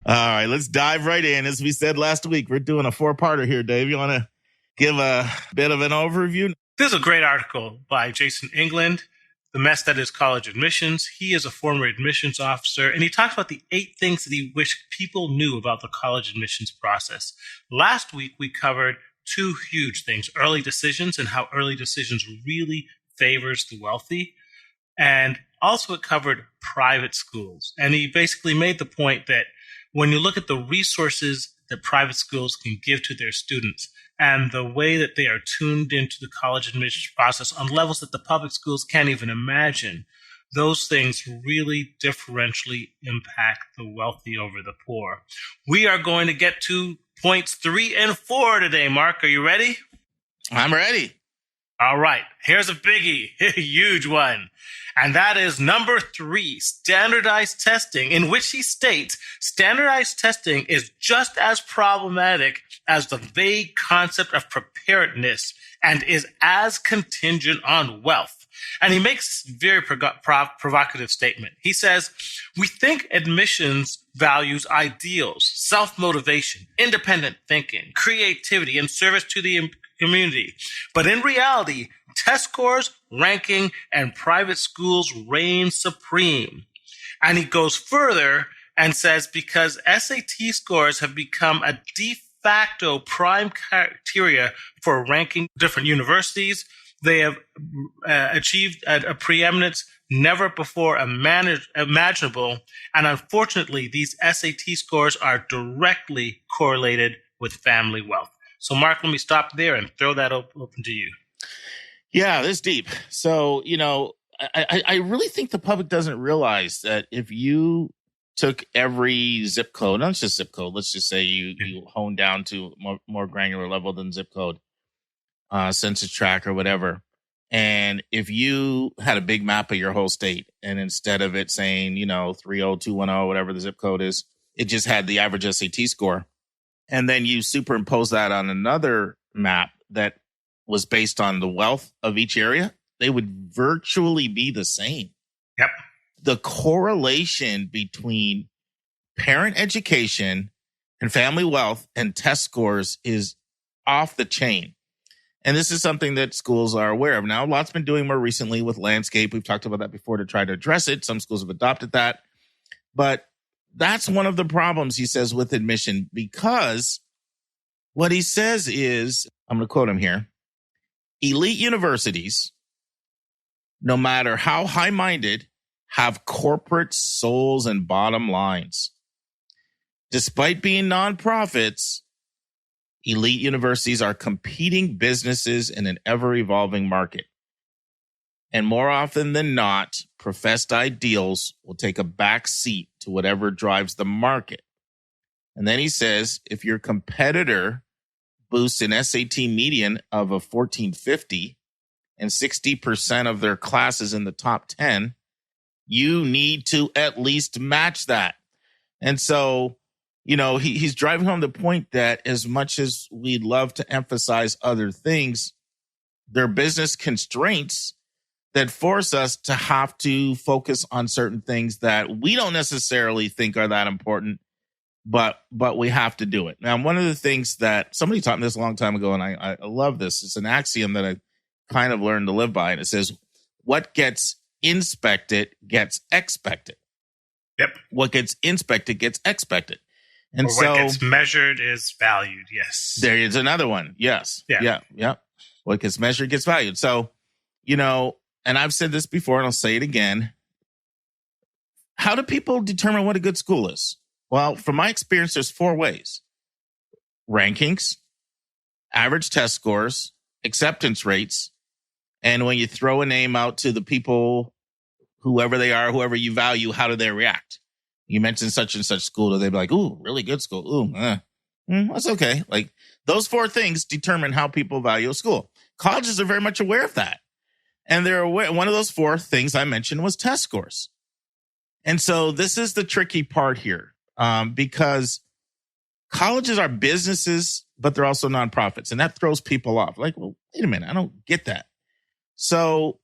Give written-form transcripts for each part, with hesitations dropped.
All right, let's dive right in. As we said last week, we're doing a four-parter here, Dave. You want to give a bit of an overview? This is a great article by Jason England, The Mess That Is College Admissions. He is a former admissions officer, and he talks about the 8 things that he wished people knew about the college admissions process. Last week, we covered 2 huge things, early decisions and how early decisions really favors the wealthy. And also it covered private schools. And he basically made the point that when you look at the resources that private schools can give to their students and the way that they are tuned into the college admissions process on levels that the public schools can't even imagine, those things really differentially impact the wealthy over the poor. We are going to get to points 3 and 4 today. Mark, are you ready? I'm ready. All right, here's a biggie, a huge one. And that is number 3, standardized testing, in which he states standardized testing is just as problematic as the vague concept of preparedness and is as contingent on wealth. And he makes a very provocative statement. He says, we think admissions values ideals, self-motivation, independent thinking, creativity, and service to the community. But in reality, test scores, ranking, and private schools reign supreme. And he goes further and says because SAT scores have become a de facto prime criteria for ranking different universities, they have achieved a preeminence never before imaginable. And unfortunately, these SAT scores are directly correlated with family wealth. So, Mark, let me stop there and throw that open to you. Yeah, this is deep. So, I really think the public doesn't realize that if you took every zip code, not just zip code, let's just say you hone down to more granular level than zip code, census tract or whatever. And if you had a big map of your whole state and instead of it saying, 30210, whatever the zip code is, it just had the average SAT score. And then you superimpose that on another map that was based on the wealth of each area, they would virtually be the same. Yep. The correlation between parent education and family wealth and test scores is off the chain. And this is something that schools are aware of. Now, a lot's been doing more recently with landscape. We've talked about that before to try to address it. Some schools have adopted that. But that's one of the problems, he says, with admission, because what he says is, I'm going to quote him here, elite universities, no matter how high-minded, have corporate souls and bottom lines. Despite being nonprofits, elite universities are competing businesses in an ever-evolving market. And more often than not, professed ideals will take a back seat to whatever drives the market. And then he says, if your competitor boosts an SAT median of a 1450 and 60% of their classes in the top 10, you need to at least match that. And so, he's driving home the point that as much as we'd love to emphasize other things, there are business constraints that force us to have to focus on certain things that we don't necessarily think are that important, but we have to do it. Now, one of the things that somebody taught me this a long time ago, and I love this, it's an axiom that I kind of learned to live by, and it says, what gets inspected gets expected. Yep. What gets inspected gets expected. And or what gets measured is valued. Yes. There is another one. Yes. Yeah. What gets measured gets valued. So, and I've said this before and I'll say it again. How do people determine what a good school is? Well, from my experience, there's 4 ways. Rankings, average test scores, acceptance rates, and when you throw a name out to the people, whoever they are, whoever you value, how do they react? You mentioned such and such school, they'd be like, ooh, really good school. Ooh, that's okay. Like those 4 things determine how people value a school. Colleges are very much aware of that. And they're aware, one of those 4 things I mentioned was test scores. And so this is the tricky part here, because colleges are businesses, but they're also nonprofits. And that throws people off. Like, well, wait a minute, I don't get that. So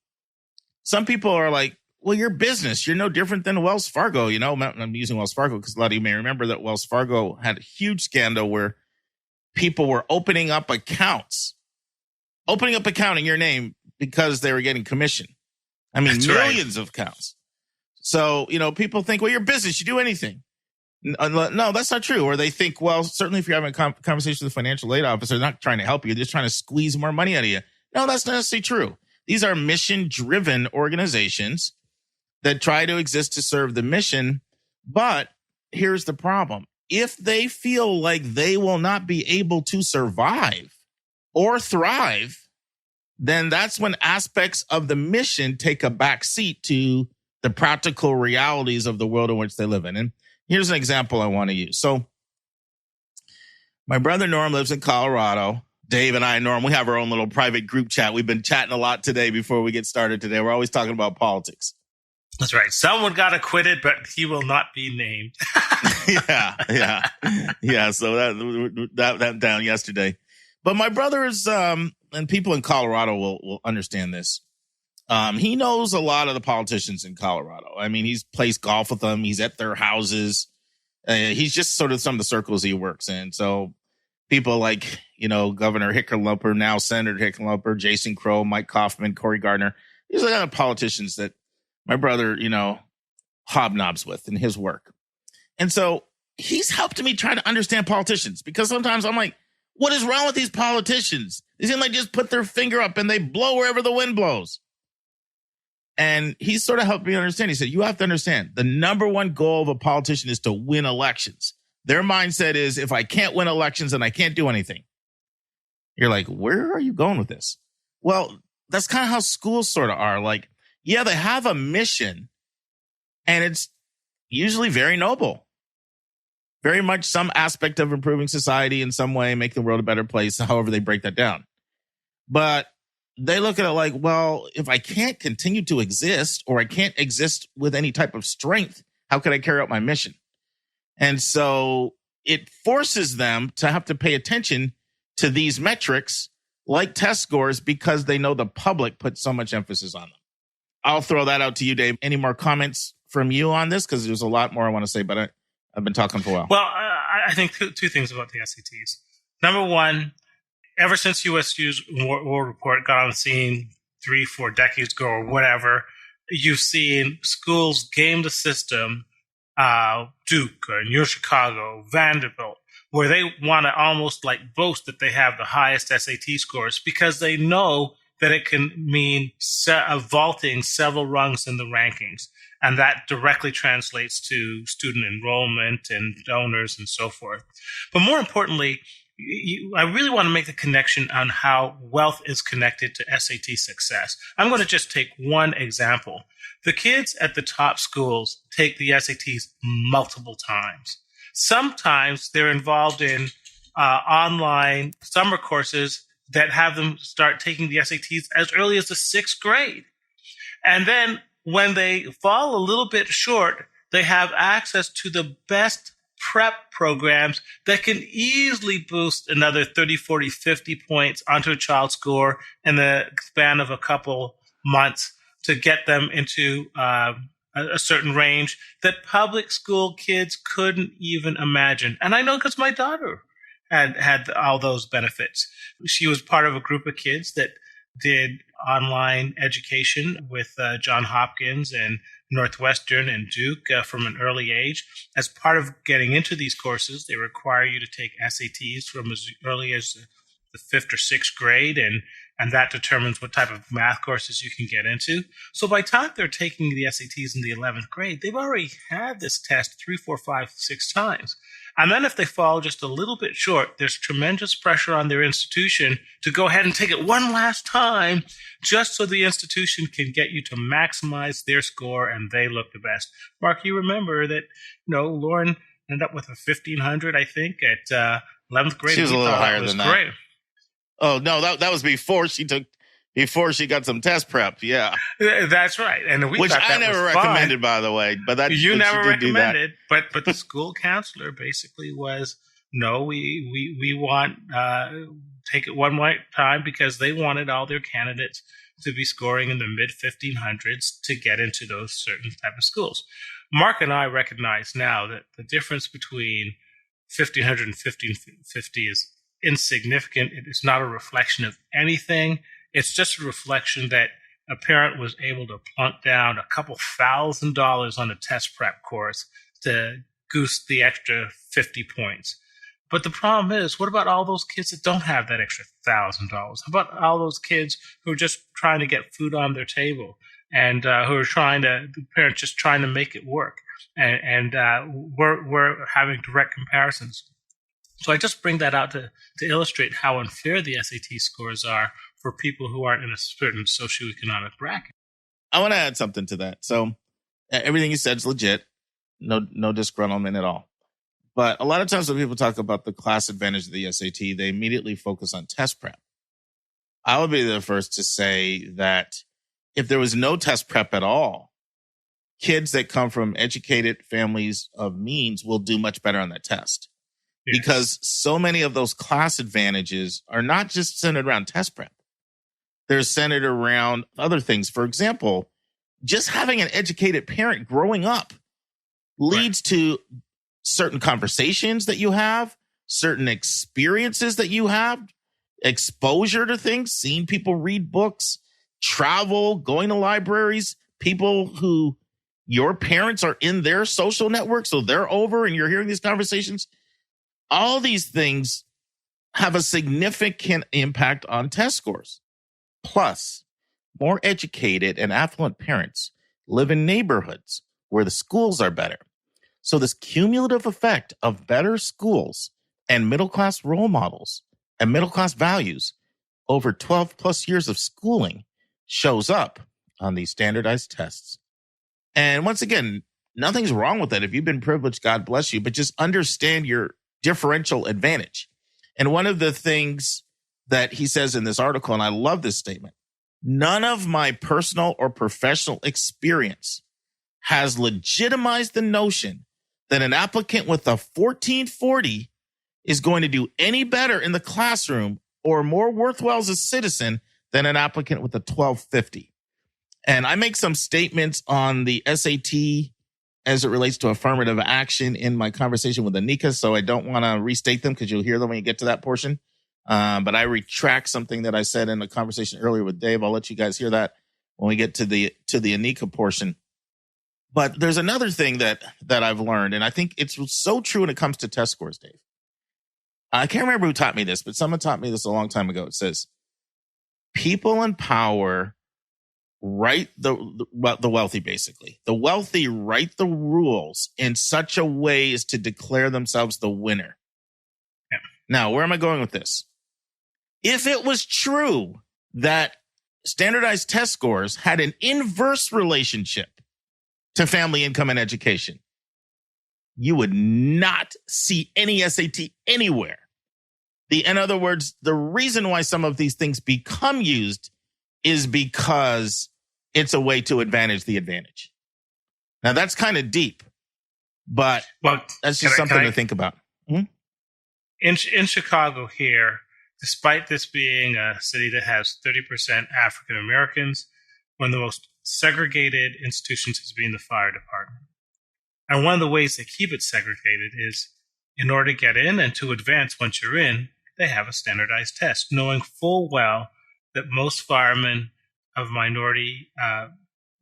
some people are like, well, your business, you're no different than Wells Fargo. You know, I'm using Wells Fargo because a lot of you may remember that Wells Fargo had a huge scandal where people were opening up accounts in your name because they were getting commission. I mean, That's millions of accounts. So, you know, people think, well, your business, you do anything. No, that's not true. Or they think, well, certainly if you're having a conversation with a financial aid officer, they're not trying to help you. They're just trying to squeeze more money out of you. No, that's not necessarily true. These are mission-driven organizations that try to exist to serve the mission. But here's the problem. If they feel like they will not be able to survive or thrive, then that's when aspects of the mission take a back seat to the practical realities of the world in which they live in. And here's an example I want to use. So my brother Norm lives in Colorado. Dave and I, Norm, we have our own little private group chat. We've been chatting a lot today before we get started today. We're always talking about politics. That's right. Someone got acquitted, but he will not be named. Yeah. So that down yesterday. But my brother is, and people in Colorado will understand this. He knows a lot of the politicians in Colorado. I mean, he's plays golf with them. He's at their houses. He's just sort of some of the circles he works in. So people like, you know, Governor Hickenlooper, now Senator Hickenlooper, Jason Crow, Mike Kaufman, Cory Gardner. These are the kind of politicians that my brother, you know, hobnobs with in his work. And so he's helped me try to understand politicians because sometimes I'm like, what is wrong with these politicians? They seem like just put their finger up and they blow wherever the wind blows. And he sort of helped me understand. He said, you have to understand the number one goal of a politician is to win elections. Their mindset is if I can't win elections, then I can't do anything. You're like, where are you going with this? Well, that's kind of how schools sort of are. Like, yeah, they have a mission and it's usually very noble. Very much some aspect of improving society in some way, make the world a better place, however they break that down. But they look at it like, well, if I can't continue to exist or I can't exist with any type of strength, how could I carry out my mission? And so it forces them to have to pay attention to these metrics like test scores because they know the public puts so much emphasis on them. I'll throw that out to you, Dave. Any more comments from you on this? Because there's a lot more I want to say, but I've been talking for a while. Well, I think two things about the SATs. Number one, ever since USU's War Report got on the scene 3-4 decades ago or whatever, you've seen schools game the system, Duke, New Chicago, Vanderbilt, where they want to almost like boast that they have the highest SAT scores because they know that it can mean vaulting several rungs in the rankings. And that directly translates to student enrollment and donors and so forth. But more importantly, I really want to make the connection on how wealth is connected to SAT success. I'm going to just take one example. The kids at the top schools take the SATs multiple times. Sometimes they're involved in online summer courses that have them start taking the SATs as early as the 6th grade. And then when they fall a little bit short, they have access to the best prep programs that can easily boost another 30, 40, 50 points onto a child's score in the span of a couple months to get them into a certain range that public school kids couldn't even imagine. And I know because my daughter had all those benefits. She was part of a group of kids that did online education with Johns Hopkins and Northwestern and Duke from an early age. As part of getting into these courses, they require you to take SATs from as early as the 5th or 6th grade, and that determines what type of math courses you can get into. So by the time they're taking the SATs in the 11th grade, they've already had this test 3, 4, 5, 6 times. And then if they fall just a little bit short, there's tremendous pressure on their institution to go ahead and take it one last time just so the institution can get you to maximize their score and they look the best. Mark, you remember that, Lauren ended up with a 1,500, I think, at 11th grade. She was a little higher than that. Great. Oh, no, that was before she got some test prep. Yeah. That's right. And which I never recommended, by the way. But that you never recommended. But the school counselor basically was, no, we want take it one more time because they wanted all their candidates to be scoring in the mid 1500s to get into those certain type of schools. Mark and I recognize now that the difference between 1500 and 1550 is insignificant. It is not a reflection of anything. It's just a reflection that a parent was able to plunk down a couple $1,000s on a test prep course to goose the extra 50 points. But the problem is, what about all those kids that don't have that extra $1,000? How about all those kids who are just trying to get food on their table and who are the parents just trying to make it work? And we're having direct comparisons. So I just bring that out to illustrate how unfair the SAT scores are for people who aren't in a certain socioeconomic bracket. I want to add something to that. So everything you said is legit. No disgruntlement at all. But a lot of times when people talk about the class advantage of the SAT, they immediately focus on test prep. I would be the first to say that if there was no test prep at all, kids that come from educated families of means will do much better on that test. Yes. Because so many of those class advantages are not just centered around test prep. They're centered around other things. For example, just having an educated parent growing up leads to certain conversations that you have, certain experiences that you have, exposure to things, seeing people read books, travel, going to libraries, people who your parents are in their social network, so they're over and you're hearing these conversations. All these things have a significant impact on test scores. Plus, more educated and affluent parents live in neighborhoods where the schools are better. So this cumulative effect of better schools and middle-class role models and middle-class values over 12 plus years of schooling shows up on these standardized tests. And once again, nothing's wrong with that. If you've been privileged, God bless you, but just understand your differential advantage. And one of the things that he says in this article, and I love this statement, none of my personal or professional experience has legitimized the notion that an applicant with a 1440 is going to do any better in the classroom or more worthwhile as a citizen than an applicant with a 1250. And I make some statements on the SAT as it relates to affirmative action in my conversation with Anika, so I don't want to restate them because you'll hear them when you get to that portion. But I retract something that I said in a conversation earlier with Dave. I'll let you guys hear that when we get to the Anika portion. But there's another thing that I've learned, and I think it's so true when it comes to test scores, Dave. I can't remember who taught me this, but someone taught me this a long time ago. It says, people in power write the wealthy, basically. The wealthy write the rules in such a way as to declare themselves the winner. Yeah. Now, where am I going with this? If it was true that standardized test scores had an inverse relationship to family income and education, you would not see any SAT anywhere. In other words, the reason why some of these things become used is because it's a way to advantage the advantage. Now, that's kind of deep, but that's just something to think about. Hmm? In Chicago here, despite this being a city that has 30% African Americans, one of the most segregated institutions has been the fire department. And one of the ways they keep it segregated is in order to get in and to advance once you're in, they have a standardized test, knowing full well that most firemen of minority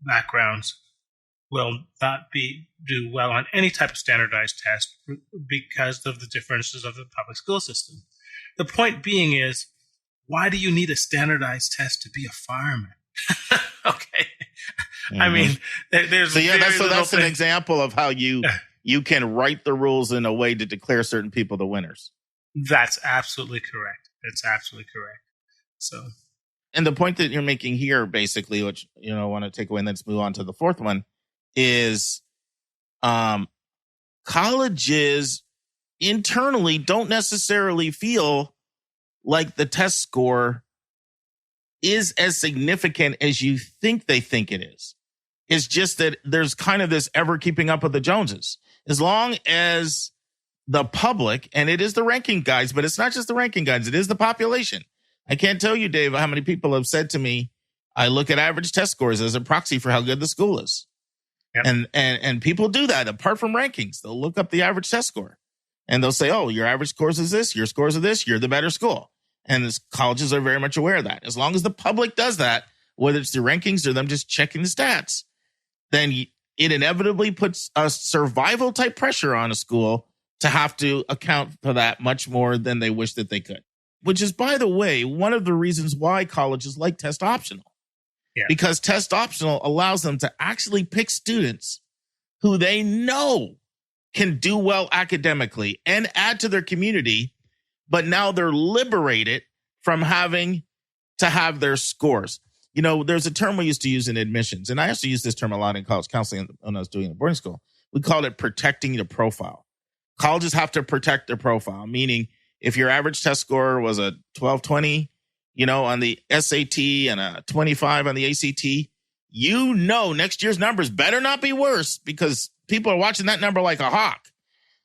backgrounds will not do well on any type of standardized test because of the differences of the public school system. The point being is, why do you need a standardized test to be a fireman? Okay. Mm-hmm. I mean, that's an example of how you can write the rules in a way to declare certain people the winners. That's absolutely correct. So, and the point that you're making here, basically, which I want to take away, and let's move on to the fourth one, is colleges internally don't necessarily feel like the test score is as significant as you think they think it is. It's just that there's kind of this ever keeping up with the Joneses. As long as the public, and it is the ranking guides, but it's not just the ranking guides, it is the population. I can't tell you, Dave, how many people have said to me, I look at average test scores as a proxy for how good the school is. Yep. And people do that apart from rankings. They'll look up the average test score and they'll say, oh, your average scores is this, your scores are this, you're the better school. And colleges are very much aware of that. As long as the public does that, whether it's the rankings or them just checking the stats, then it inevitably puts a survival type pressure on a school to have to account for that much more than they wish that they could. Which is, by the way, one of the reasons why colleges like test optional. Yeah. Because test optional allows them to actually pick students who they know can do well academically and add to their community, but now they're liberated from having to have their scores. You know, there's a term we used to use in admissions, and I used to use this term a lot in college counseling when I was doing the boarding school. We called it protecting the profile. Colleges have to protect their profile, meaning if your average test score was a 1220, on the SAT and a 25 on the ACT, next year's numbers better not be worse because people are watching that number like a hawk.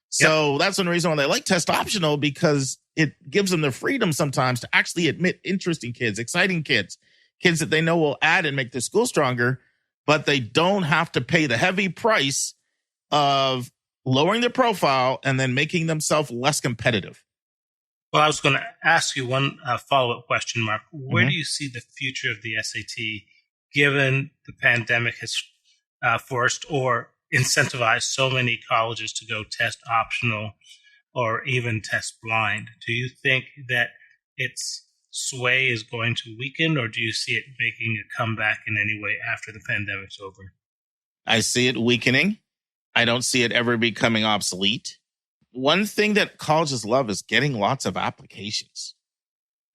So That's one reason why they like test optional, because it gives them the freedom sometimes to actually admit interesting kids, exciting kids that they know will add and make their school stronger, but they don't have to pay the heavy price of lowering their profile and then making themselves less competitive. Well, I was going to ask you one follow-up question, Mark. Where do you see the future of the SAT, given the pandemic has forced or incentivized so many colleges to go test optional or even test blind? Do you think that its sway is going to weaken, or do you see it making a comeback in any way after the pandemic's over? I see it weakening. I don't see it ever becoming obsolete. One thing that colleges love is getting lots of applications.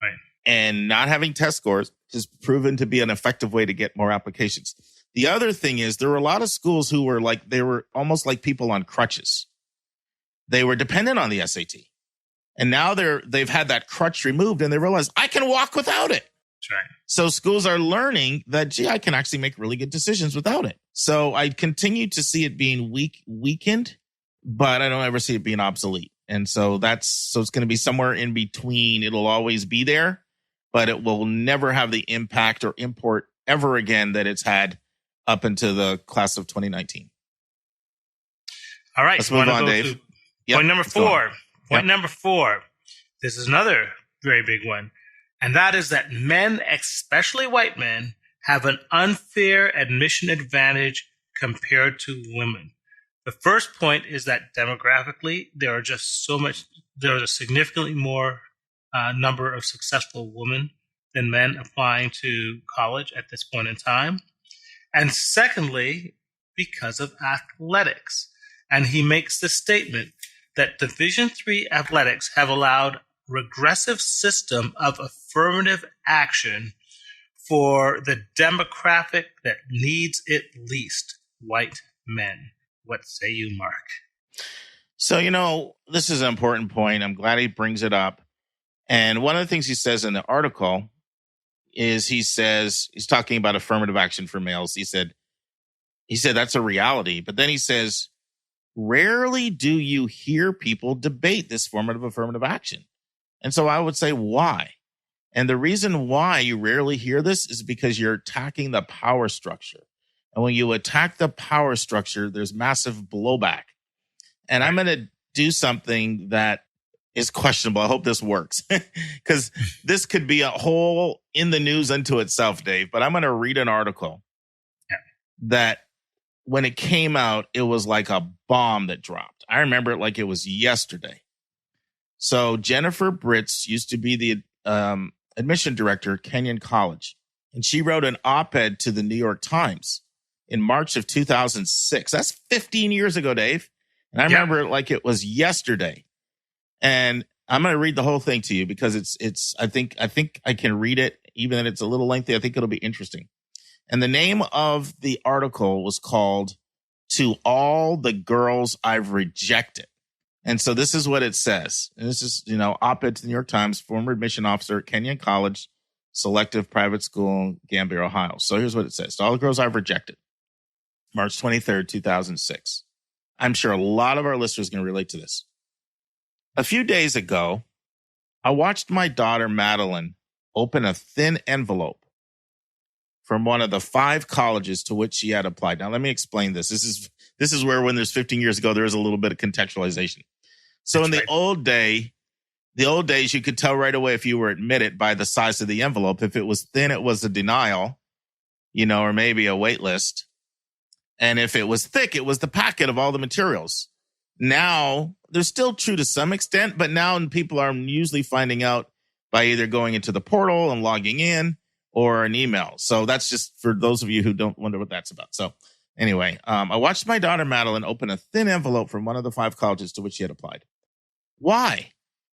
Right. And not having test scores has proven to be an effective way to get more applications. The other thing is there were a lot of schools who were they were almost like people on crutches. They were dependent on the SAT. And now they've had that crutch removed and they realize I can walk without it. That's right. So schools are learning that, I can actually make really good decisions without it. So I continue to see it being weakened, but I don't ever see it being obsolete. And so it's going to be somewhere in between. It'll always be there, but it will never have the impact or import ever again that it's had up into the class of 2019. All right. Let's move on, Dave. Point number 4. Number 4. This is another very big one. And that is that men, especially white men, have an unfair admission advantage compared to women. The first point is that demographically, there is a significantly more number of successful women than men applying to college at this point in time. And secondly, because of athletics. And he makes the statement that Division III athletics have allowed regressive system of affirmative action for the demographic that needs it least, white men. What say you, Mark? So, this is an important point. I'm glad he brings it up. And one of the things he says in the article is he's talking about affirmative action for males. He said that's a reality. But then he says, rarely do you hear people debate this form of affirmative action. And so I would say, why? And the reason why you rarely hear this is because you're attacking the power structure. And when you attack the power structure, there's massive blowback. And I'm going to do something that is questionable. I hope this works because this could be a whole in the news unto itself, Dave. But I'm going to read an article that when it came out, it was like a bomb that dropped. I remember it like it was yesterday. So Jennifer Britz used to be the admission director at Kenyon College. And she wrote an op-ed to the New York Times in March of 2006. That's 15 years ago, Dave. And I remember it like it was yesterday. And I'm going to read the whole thing to you because I think I can read it, even if it's a little lengthy. I think it'll be interesting. And the name of the article was called "To All the Girls I've Rejected." And so this is what it says. And this is, op-ed to the New York Times, former admission officer at Kenyon College, selective private school, Gambia, Ohio. So here's what it says. "To all the girls I've rejected, March 23rd, 2006. I'm sure a lot of our listeners are going to relate to this. A few days ago, I watched my daughter, Madeline, open a thin envelope from one of the 5 colleges to which she had applied. Now, let me explain this. This is where, when there's 15 years ago, there is a little bit of contextualization. So in the old days, you could tell right away if you were admitted by the size of the envelope. If it was thin, it was a denial, or maybe a wait list. And if it was thick, it was the packet of all the materials. Now, they're still true to some extent, but now people are usually finding out by either going into the portal and logging in or an email. So that's just for those of you who don't wonder what that's about. So anyway, I watched my daughter, Madeline, open a thin envelope from one of the 5 colleges to which she had applied. Why?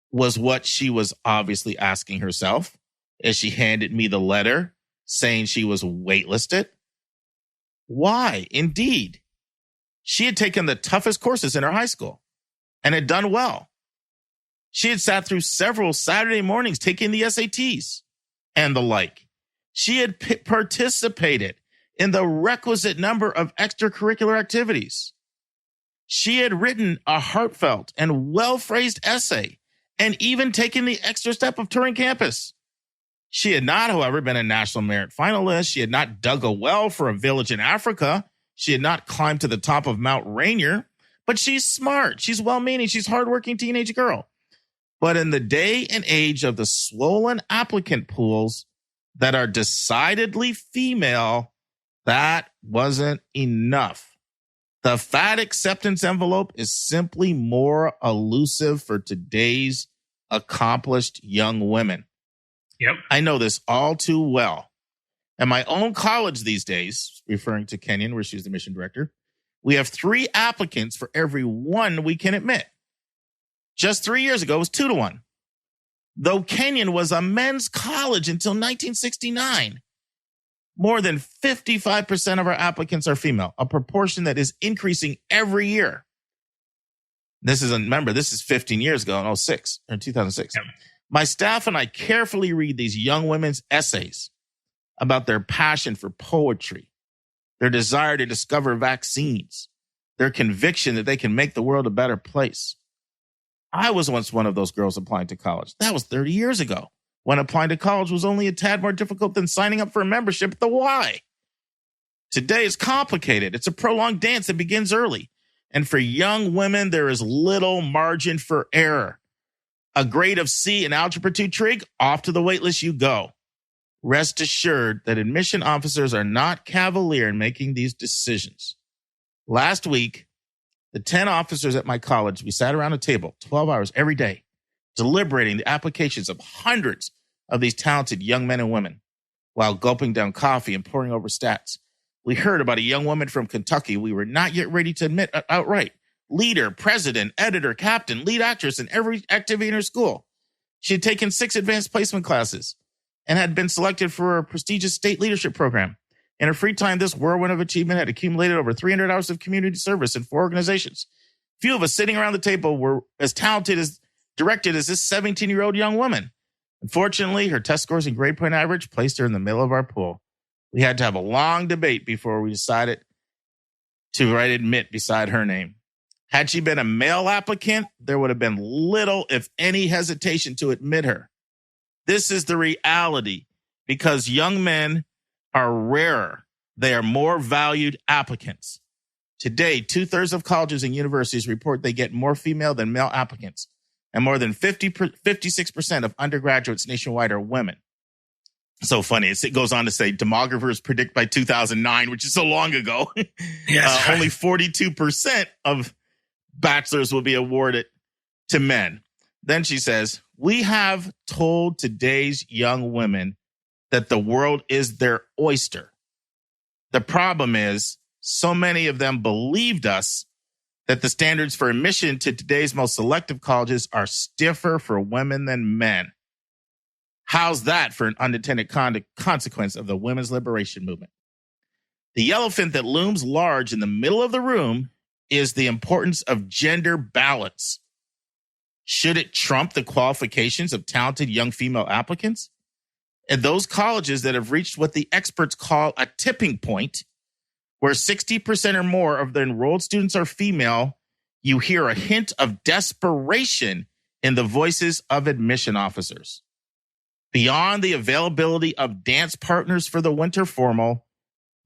Was what she was obviously asking herself as she handed me the letter saying she was waitlisted. Why? Indeed. She had taken the toughest courses in her high school and had done well. She had sat through several Saturday mornings taking the SATs and the like. She had participated in the requisite number of extracurricular activities. She had written a heartfelt and well-phrased essay and even taken the extra step of touring campus. She had not, however, been a national merit finalist. She had not dug a well for a village in Africa. She had not climbed to the top of Mount Rainier, but she's smart. She's well-meaning. She's a hardworking teenage girl. But in the day and age of the swollen applicant pools that are decidedly female, that wasn't enough. The fat acceptance envelope is simply more elusive for today's accomplished young women. Yep. I know this all too well. At my own college these days, referring to Kenyon, where she's the mission director, we have 3 applicants for every 1 we can admit. Just 3 years ago, it was 2 to 1. Though Kenyon was a men's college until 1969, more than 55% of our applicants are female, a proportion that is increasing every year. This is 15 years ago in 2006. Yep. My staff and I carefully read these young women's essays about their passion for poetry, their desire to discover vaccines, their conviction that they can make the world a better place. I was once one of those girls applying to college. That was 30 years ago, when applying to college was only a tad more difficult than signing up for a membership at the Y. Today is complicated. It's a prolonged dance that begins early. And for young women, there is little margin for error. A grade of C in Algebra 2 Trig, off to the waitlist you go. Rest assured that admission officers are not cavalier in making these decisions. Last week, the 10 officers at my college, we sat around a table 12 hours every day, deliberating the applications of hundreds of these talented young men and women. While gulping down coffee and poring over stats, we heard about a young woman from Kentucky we were not yet ready to admit outright. Leader, president, editor, captain, lead actress in every activity in her school. She had taken 6 advanced placement classes and had been selected for a prestigious state leadership program. In her free time, this whirlwind of achievement had accumulated over 300 hours of community service in 4 organizations. Few of us sitting around the table were as talented as directed as this 17-year-old young woman. Unfortunately, her test scores and grade point average placed her in the middle of our pool. We had to have a long debate before we decided to write admit beside her name. Had she been a male applicant, there would have been little, if any, hesitation to admit her. This is the reality, because young men are rarer. They are more valued applicants. Today, 2/3 of colleges and universities report they get more female than male applicants, and more than 56% of undergraduates nationwide are women. So funny. It goes on to say demographers predict by 2009, which is so long ago, yes, right. Only 42% of bachelors will be awarded to men. Then she says, we have told today's young women that the world is their oyster. The problem is, so many of them believed us that the standards for admission to today's most selective colleges are stiffer for women than men. How's that for an unintended consequence of the women's liberation movement? The elephant that looms large in the middle of the room is the importance of gender balance. Should it trump the qualifications of talented young female applicants? And those colleges that have reached what the experts call a tipping point, where 60% or more of the enrolled students are female, you hear a hint of desperation in the voices of admission officers. Beyond the availability of dance partners for the winter formal,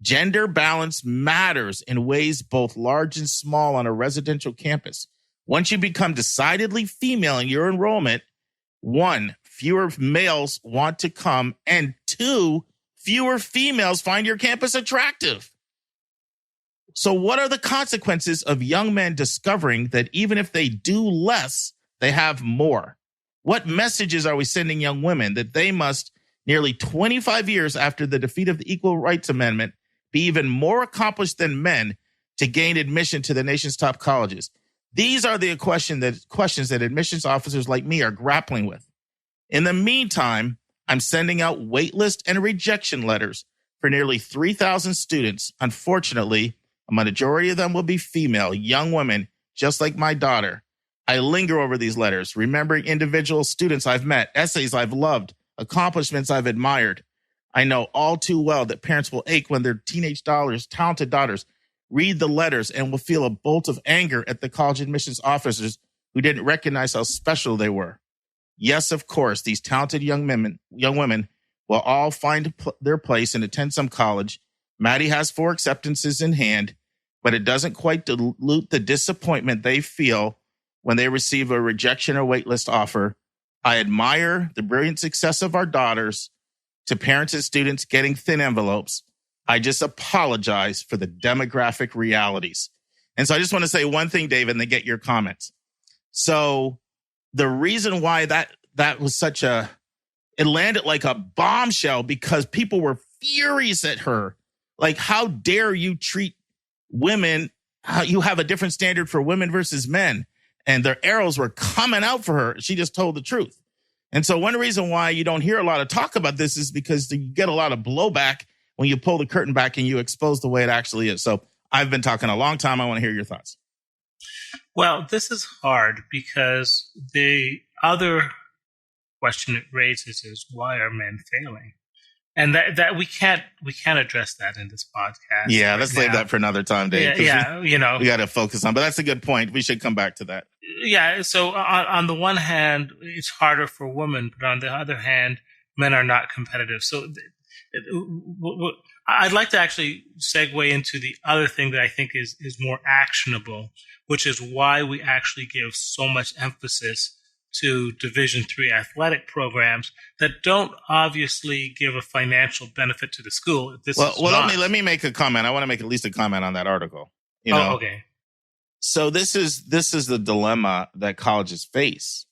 gender balance matters in ways both large and small on a residential campus. Once you become decidedly female in your enrollment, 1, fewer males want to come, and 2, fewer females find your campus attractive. So what are the consequences of young men discovering that even if they do less, they have more? What messages are we sending young women that they must, nearly 25 years after the defeat of the Equal Rights Amendment, be even more accomplished than men to gain admission to the nation's top colleges? These are the questions that admissions officers like me are grappling with. In the meantime, I'm sending out waitlist and rejection letters for nearly 3,000 students. Unfortunately, a majority of them will be female, young women, just like my daughter. I linger over these letters, remembering individual students I've met, essays I've loved, accomplishments I've admired. I know all too well that parents will ache when their talented daughters, read the letters and will feel a bolt of anger at the college admissions officers who didn't recognize how special they were. Yes, of course, these talented young women will all find their place and attend some college. Maddie has 4 acceptances in hand, but it doesn't quite dilute the disappointment they feel when they receive a rejection or waitlist offer. I admire the brilliant success of our daughters to parents and students getting thin envelopes. I just apologize for the demographic realities. And so I just want to say one thing, David, and then get your comments. So the reason why that was it landed like a bombshell because people were furious at her. Like, how dare you treat women, how you have a different standard for women versus men? And their arrows were coming out for her. She just told the truth. And so one reason why you don't hear a lot of talk about this is because you get a lot of blowback when you pull the curtain back and you expose the way it actually is. So I've been talking a long time. I want to hear your thoughts. Well, this is hard because the other question it raises is, why are men failing? And that we can't address that in this podcast. Yeah, let's leave that for another time, Dave. Yeah, we got to focus on. But that's a good point. We should come back to that. Yeah. So on the one hand, it's harder for women, but on the other hand, men are not competitive. So I'd like to actually segue into the other thing that I think is more actionable, which is why we actually give so much emphasis to Division III athletic programs that don't obviously give a financial benefit to the school. Let me make a comment. I want to make at least a comment on that article. Okay. So this is the dilemma that colleges face.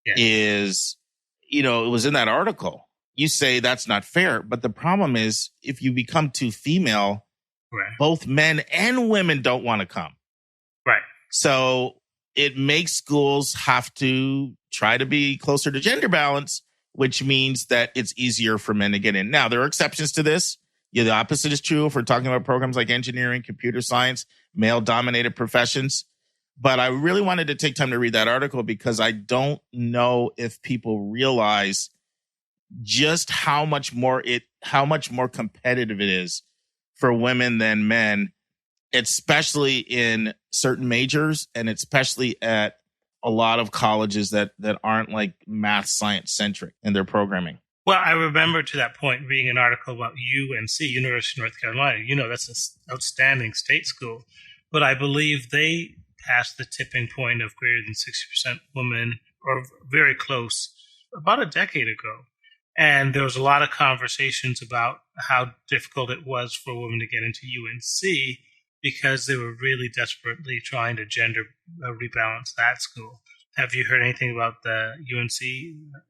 Yeah. Is, it was in that article. You say that's not fair, but the problem is if you become too female, right, both men and women don't want to come. Right. So it makes schools have to try to be closer to gender balance, which means that it's easier for men to get in. Now, there are exceptions to this. The opposite is true if we're talking about programs like engineering, computer science, male-dominated professions. But I really wanted to take time to read that article because I don't know if people realize just how much more competitive it is for women than men, especially in certain majors and especially at a lot of colleges that aren't like math science centric in their programming. Well, I remember to that point reading an article about UNC, University of North Carolina. That's an outstanding state school, but I believe they passed the tipping point of greater than 60% women, or very close, about a decade ago. And there was a lot of conversations about how difficult it was for women to get into UNC because they were really desperately trying to gender rebalance that school. Have you heard anything about the UNC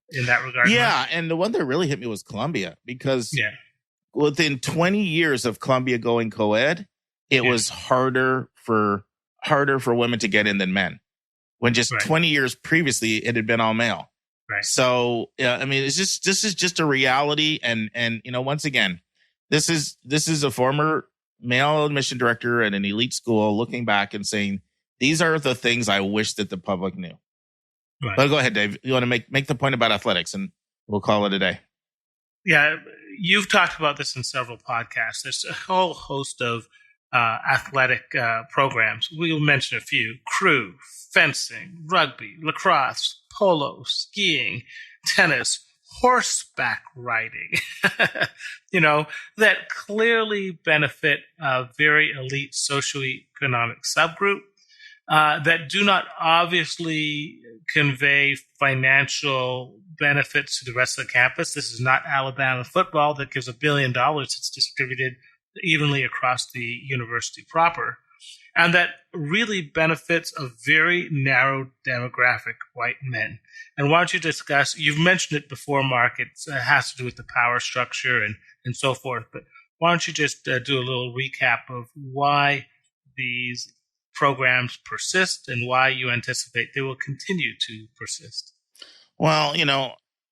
in that regard? Yeah, and the one that really hit me was Columbia because within 20 years of Columbia going co-ed, it was harder for women to get in than men. When just 20 years previously, it had been all male. Right. So, this is just a reality. And once again, this is a former male admission director at an elite school looking back and saying, these are the things I wish that the public knew. Right. But go ahead, Dave. You want to make the point about athletics and we'll call it a day. Yeah. You've talked about this in several podcasts. There's a whole host of athletic programs. We'll mention a few: crew, fencing, rugby, lacrosse, polo, skiing, tennis, horseback riding, that clearly benefit a very elite socioeconomic subgroup, that do not obviously convey financial benefits to the rest of the campus. This is not Alabama football that gives $1 billion that's distributed evenly across the university proper, and that really benefits a very narrow demographic, white men. And why don't you discuss, you've mentioned it before, Mark, it has to do with the power structure and so forth, but why don't you just do a little recap of why these programs persist and why you anticipate they will continue to persist? Well,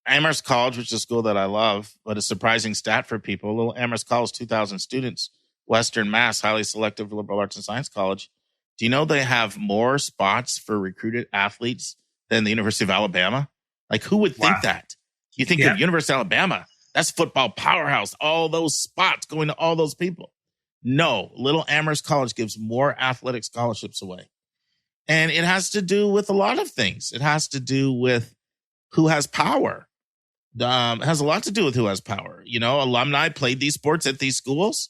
Amherst College, which is a school that I love, but a surprising stat for people, little Amherst College, 2,000 students, Western Mass, highly selective liberal arts and science college. Do you know they have more spots for recruited athletes than the University of Alabama? Like, who would think that? You think of University of Alabama, that's football powerhouse, all those spots going to all those people. No, little Amherst College gives more athletic scholarships away. And it has to do with a lot of things. It has to do with who has power. It has a lot to do with who has power. Alumni played these sports at these schools.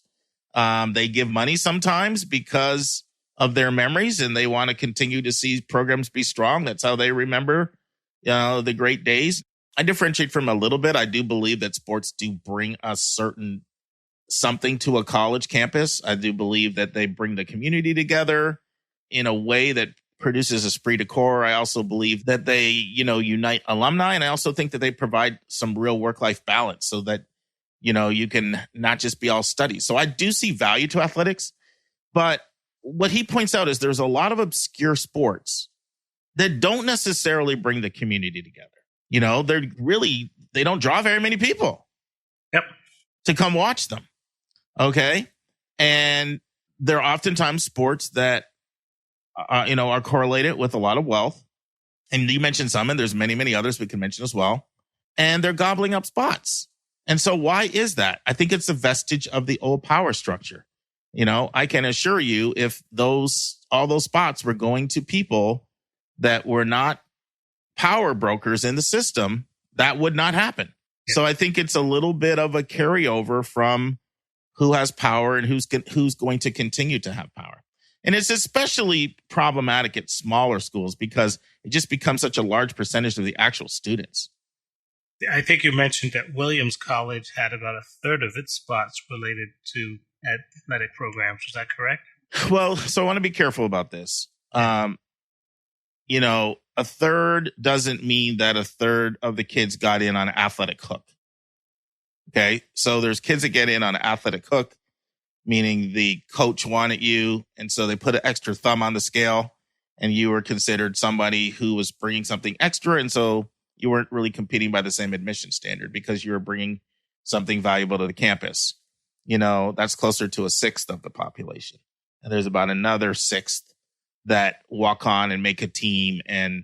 They give money sometimes because of their memories, and they want to continue to see programs be strong. That's how they remember, the great days. I differentiate from a little bit. I do believe that sports do bring a certain something to a college campus. I do believe that they bring the community together in a way that produces esprit de corps. I also believe that they, unite alumni. And I also think that they provide some real work-life balance so that, you can not just be all studies. So I do see value to athletics. But what he points out is there's a lot of obscure sports that don't necessarily bring the community together. They don't draw very many people to come watch them. Okay. And they're oftentimes sports that, are correlated with a lot of wealth. And you mentioned some, and there's many, many others we can mention as well. And they're gobbling up spots. And so why is that? I think it's a vestige of the old power structure. I can assure you, if all those spots were going to people that were not power brokers in the system, that would not happen. Yeah. So I think it's a little bit of a carryover from who has power and who's going to continue to have power. And it's especially problematic at smaller schools because it just becomes such a large percentage of the actual students. I think you mentioned that Williams College had about a third of its spots related to athletic programs. Was that correct? Well, so I want to be careful about this. A third doesn't mean that a third of the kids got in on an athletic hook. Okay. So there's kids that get in on an athletic hook, meaning the coach wanted you. And so they put an extra thumb on the scale and you were considered somebody who was bringing something extra. And so you weren't really competing by the same admission standard because you were bringing something valuable to the campus. That's closer to a sixth of the population. And there's about another sixth that walk on and make a team and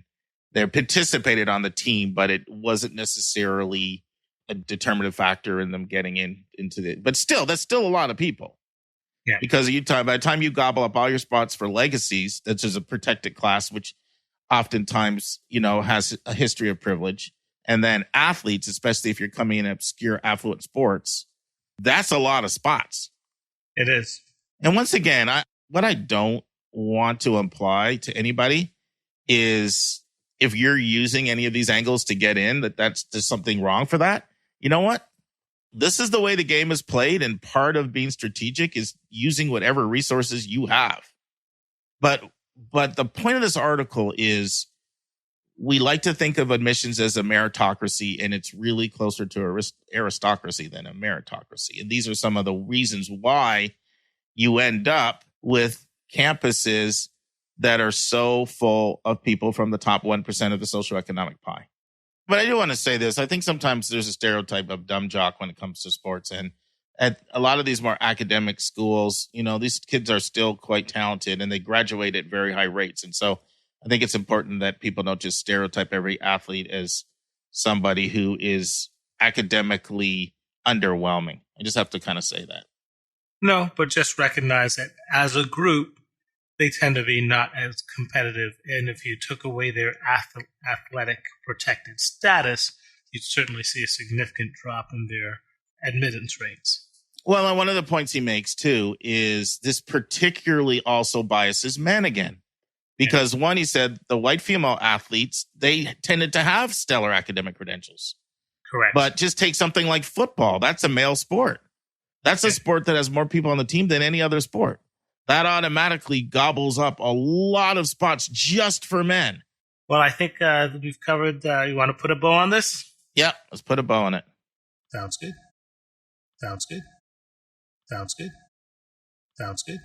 they participated on the team, but it wasn't necessarily a determinative factor in them getting into it. But still, that's still a lot of people. Yeah. Because by the time you gobble up all your spots for legacies, that's just a protected class, which oftentimes, has a history of privilege. And then athletes, especially if you're coming in obscure affluent sports, that's a lot of spots. It is. And once again, what I don't want to imply to anybody is if you're using any of these angles to get in, there's something wrong for that. You know what? This is the way the game is played, and part of being strategic is using whatever resources you have. But the point of this article is we like to think of admissions as a meritocracy, and it's really closer to aristocracy than a meritocracy. And these are some of the reasons why you end up with campuses that are so full of people from the top 1% of the socioeconomic pie. But I do want to say this. I think sometimes there's a stereotype of dumb jock when it comes to sports. And at a lot of these more academic schools, these kids are still quite talented and they graduate at very high rates. And so I think it's important that people don't just stereotype every athlete as somebody who is academically underwhelming. I just have to kind of say that. No, but just recognize that as a group, they tend to be not as competitive. And if you took away their athletic protected status, you'd certainly see a significant drop in their admittance rates. Well, and one of the points he makes, too, is this particularly also biases men again. Because one, he said the white female athletes, they tended to have stellar academic credentials. Correct. But just take something like football. That's a male sport. That's a sport that has more people on the team than any other sport. That automatically gobbles up a lot of spots just for men. Well, I think we've covered. You want to put a bow on this? Yeah, let's put a bow on it. Sounds good. Sounds good. Sounds good. Sounds good.